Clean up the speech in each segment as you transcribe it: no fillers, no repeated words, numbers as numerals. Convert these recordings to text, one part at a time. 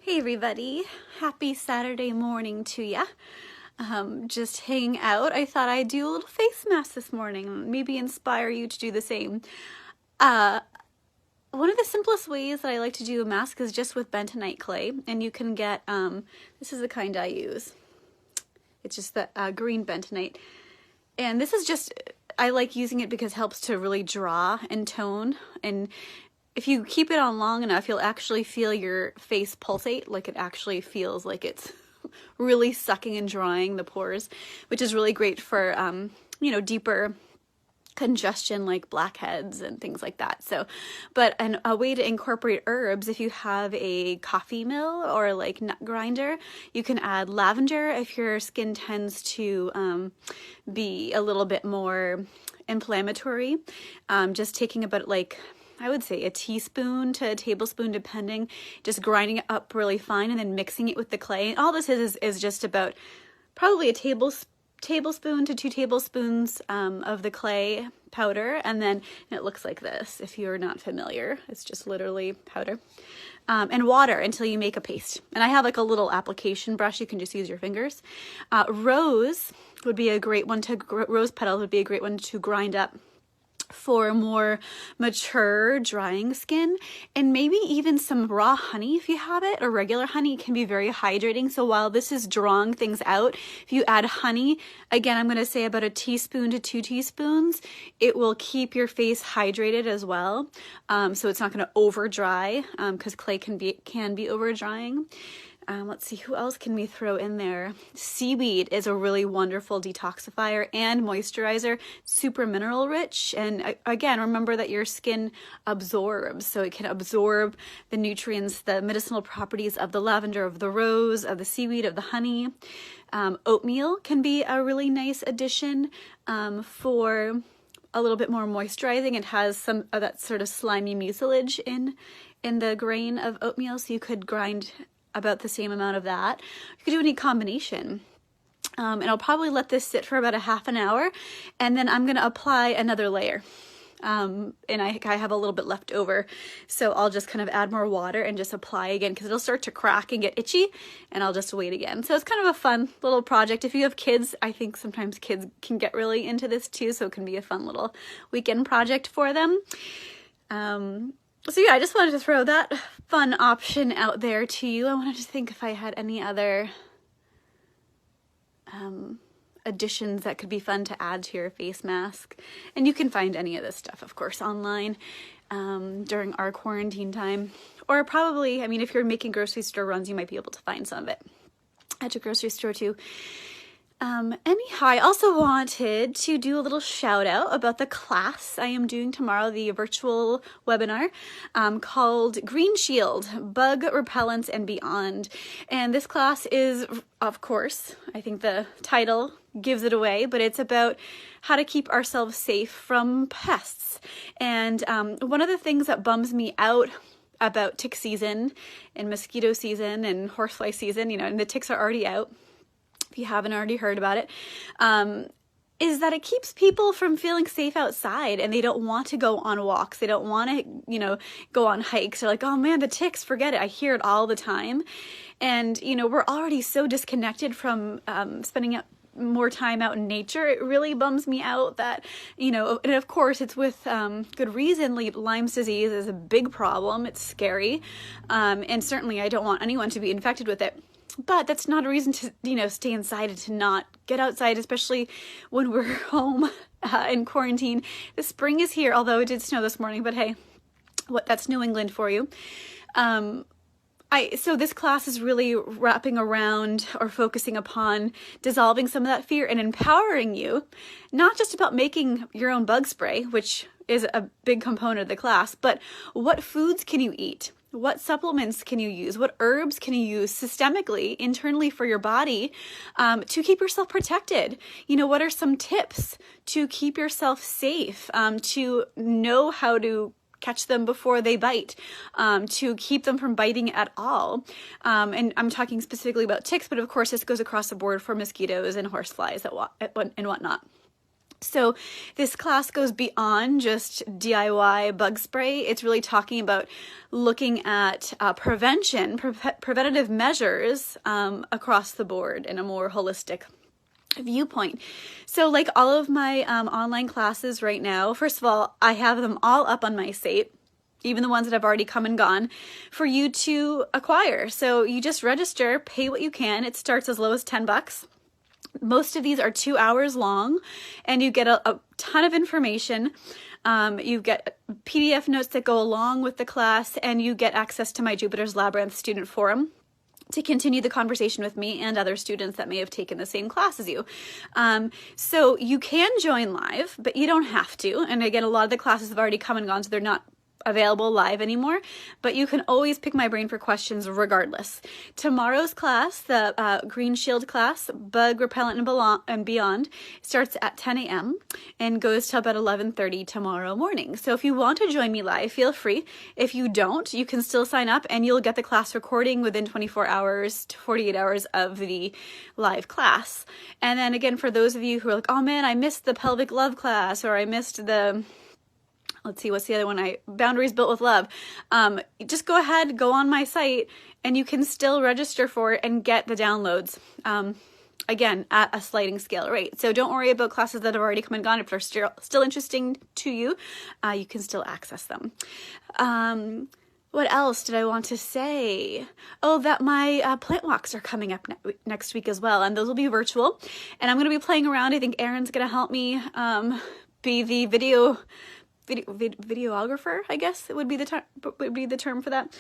Hey everybody, happy Saturday morning to ya. Just hanging out. I thought I'd do a little face mask this morning, maybe inspire you to do the same. One of the simplest ways that I like to do a mask is just with bentonite clay, and you can get, this is the kind I use. It's just the green bentonite. And this is just, I like using it because it helps to really draw and tone, and if you keep it on long enough, you'll actually feel your face pulsate, like it actually feels like it's really sucking and drawing the pores, which is really great for, deeper congestion like blackheads and things like that. So, but a way to incorporate herbs, if you have a coffee mill or like nut grinder, you can add lavender if your skin tends to be a little bit more inflammatory. Just taking about I would say a teaspoon to a tablespoon, depending, just grinding it up really fine and then mixing it with the clay. And all this is just about probably a tablespoon to 2 tablespoons of the clay powder. And then it looks like this. If you're not familiar, it's just literally powder and water until you make a paste. And I have like a little application brush. You can just use your fingers. Rose would be a great one rose petals would be a great one to grind up for more mature drying skin, and maybe even some raw honey if you have it, or regular honey can be very hydrating. So while this is drawing things out, if you add honey, again, I'm going to say about a teaspoon to 2 teaspoons, it will keep your face hydrated as well. So it's not going to over dry, because clay can be over drying. Let's see, who else can we throw in there? Seaweed is a really wonderful detoxifier and moisturizer, super mineral rich. And again, remember that your skin absorbs, so it can absorb the nutrients, the medicinal properties of the lavender, of the rose, of the seaweed, of the honey. Oatmeal can be a really nice addition for a little bit more moisturizing. It has some of that sort of slimy mucilage in the grain of oatmeal, so you could grind about the same amount of that. You could do any combination. And I'll probably let this sit for about a half an hour, and then I'm going to apply another layer. And I have a little bit left over, so I'll just kind of add more water and just apply again, because it'll start to crack and get itchy, and I'll just wait again. So it's kind of a fun little project. If you have kids, I think sometimes kids can get really into this too, so it can be a fun little weekend project for them. So yeah, I just wanted to throw that fun option out there to you. I wanted to think if I had any other additions that could be fun to add to your face mask. And you can find any of this stuff, of course, online during our quarantine time. Or probably, I mean, if you're making grocery store runs, you might be able to find some of it at your grocery store too. Anyhow, I also wanted to do a little shout out about the class I am doing tomorrow, the virtual webinar called Green Shield, Bug Repellents and Beyond. And this class is, of course, I think the title gives it away, but it's about how to keep ourselves safe from pests. And one of the things that bums me out about tick season and mosquito season and horsefly season, and the ticks are already out, if you haven't already heard about it, is that it keeps people from feeling safe outside, and they don't want to go on walks. They don't want to, go on hikes. They're like, oh man, the ticks, forget it. I hear it all the time. And, we're already so disconnected from spending more time out in nature. It really bums me out that, and of course it's with good reason. Lyme's disease is a big problem. It's scary. And certainly I don't want anyone to be infected with it. But that's not a reason to, stay inside and to not get outside, especially when we're home in quarantine. The spring is here, although it did snow this morning, but hey, that's New England for you. So this class is really wrapping around or focusing upon dissolving some of that fear and empowering you, not just about making your own bug spray, which is a big component of the class, but what foods can you eat? What supplements can you use? What herbs can you use systemically, internally for your body to keep yourself protected? What are some tips to keep yourself safe, to know how to catch them before they bite, to keep them from biting at all? And I'm talking specifically about ticks, but of course this goes across the board for mosquitoes and horseflies and whatnot. So this class goes beyond just DIY bug spray. It's really talking about looking at preventative measures across the board in a more holistic viewpoint. So like all of my online classes right now, first of all, I have them all up on my site, even the ones that have already come and gone, for you to acquire. So you just register, pay what you can. It starts as low as $10. Most of these are 2 hours long, and you get a ton of information. You get PDF notes that go along with the class, and you get access to my Jupiter's Labyrinth student forum to continue the conversation with me and other students that may have taken the same class as you. So you can join live, but you don't have to. And again, a lot of the classes have already come and gone, so they're not available live anymore, but you can always pick my brain for questions regardless. Tomorrow's class, the Green Shield class, Bug Repellent and Beyond, starts at 10 a.m. and goes till about 11:30 tomorrow morning. So if you want to join me live, feel free. If you don't, you can still sign up and you'll get the class recording within 24 hours to 48 hours of the live class. And then again, for those of you who are like, oh man, I missed the pelvic love class, or I missed the, let's see, what's the other one? Boundaries Built with Love. Just go ahead, go on my site, and you can still register for it and get the downloads. Again, at a sliding scale rate. So don't worry about classes that have already come and gone. If they're still interesting to you, you can still access them. What else did I want to say? Oh, that my plant walks are coming up next week as well, and those will be virtual. And I'm going to be playing around. I think Erin's going to help me be the videographer, I guess it would be the term for that,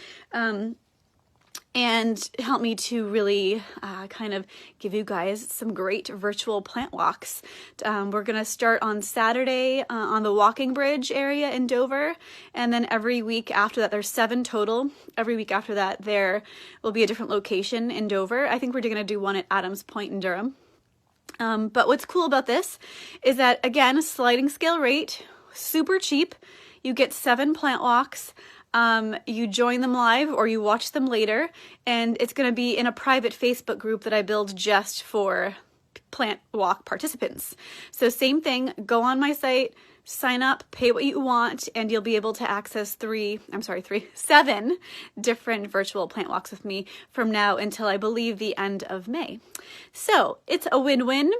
and help me to really kind of give you guys some great virtual plant walks. We're gonna start on Saturday on the walking bridge area in Dover, and then every week after that, there's 7 total. Every week after that, there will be a different location in Dover. I think we're gonna do one at Adams Point in Durham. But what's cool about this is that, again, a sliding scale rate, super cheap. You get 7 plant walks. You join them live or you watch them later, and it's going to be in a private Facebook group that I build just for plant walk participants. So same thing, go on my site, sign up, pay what you want, and you'll be able to access 7 different virtual plant walks with me from now until I believe the end of May. So it's a win-win.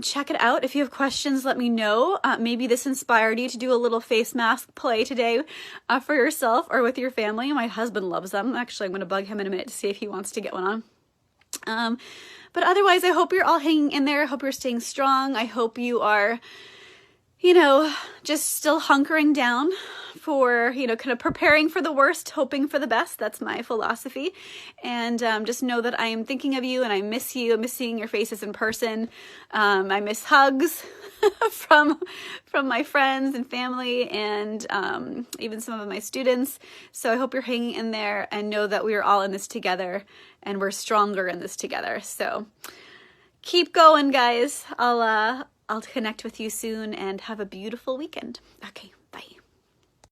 Check it out. If you have questions, let me know. Maybe this inspired you to do a little face mask play today for yourself or with your family. My husband loves them. Actually, I'm going to bug him in a minute to see if he wants to get one on. But otherwise, I hope you're all hanging in there. I hope you're staying strong. I hope you are, just still hunkering down for, kind of preparing for the worst, hoping for the best. That's my philosophy. And just know that I am thinking of you and I miss you. I miss seeing your faces in person. I miss hugs from my friends and family and even some of my students. So I hope you're hanging in there and know that we are all in this together and we're stronger in this together. So keep going, guys. I'll connect with you soon and have a beautiful weekend. Okay.